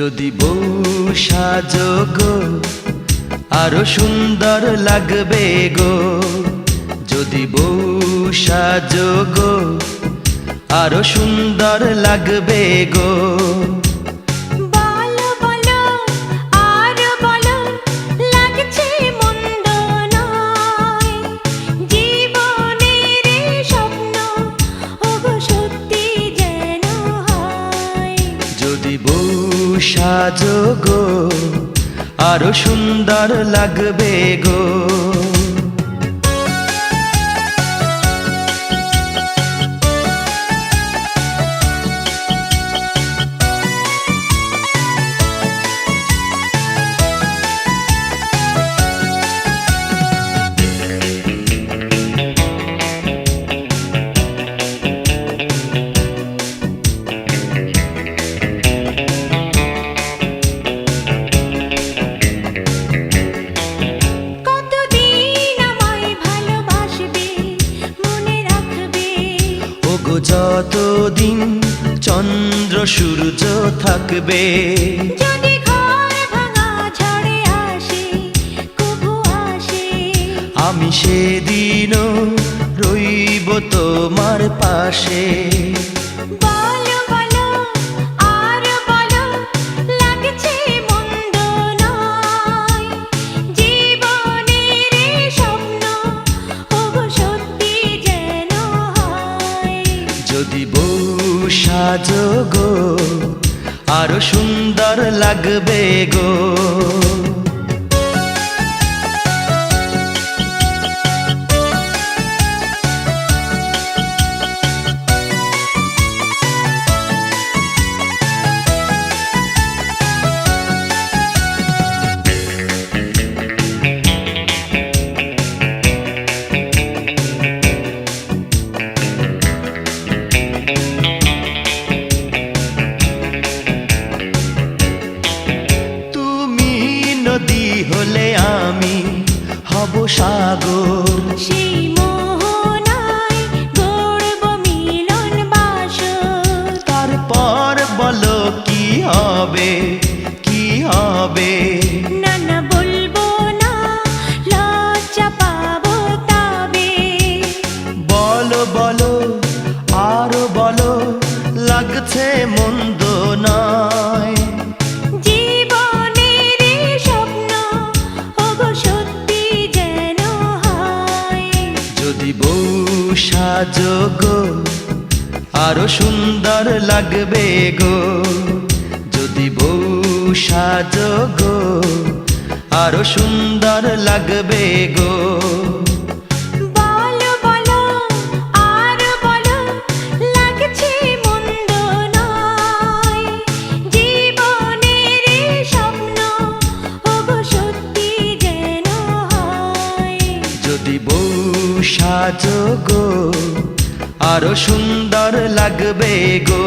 যদি বউ সাজো গো আরো সুন্দর লাগবে গো, যদি বউ সাজো গো আরো সুন্দর লাগবে গো। বলো বলো আর বলো, লাগছে মন্দ নয়, জীবনের স্বপ্ন ওগো সত্যি যেন হয়। যদি বউ সাজো গো আরো সুন্দর লাগবে গো। যতদিন চন্দ্র সূর্য থাকবে, যদি ঘর ভাঙা ঝড়ে আসে কভু আসে, আমি সেদিনও রইব তোমার পাশে। বলো বলো আর বলো, লাগছে মন্দ নয়, জীবনের স্বপ্ন ওগো সত্যি যেন হয়। যদি বউ সাজো গো আরো সুন্দর লাগবে গো। নদী হলে আমি হব সাগর, সেই মোহনায় গড়ব মিলন বাসর। তারপর বলো কি হবে কি হবে, না না বলবো না, লজ্জা পাবো তবে। বলো বলো আরো বলো, লাগছে মন্দ নয়, যদি বউ সাজো গো আরো সুন্দর লাগবে গো, যদি বউ সাজো গো আরো সুন্দর লাগবে গো। বলো বলো আর বলো, লাগছে মন্দ নয়, জীবনের স্বপ্ন ওগো সত্যি যেন হয়। যদি বউ সাজো গো আরো সুন্দর লাগবে গো।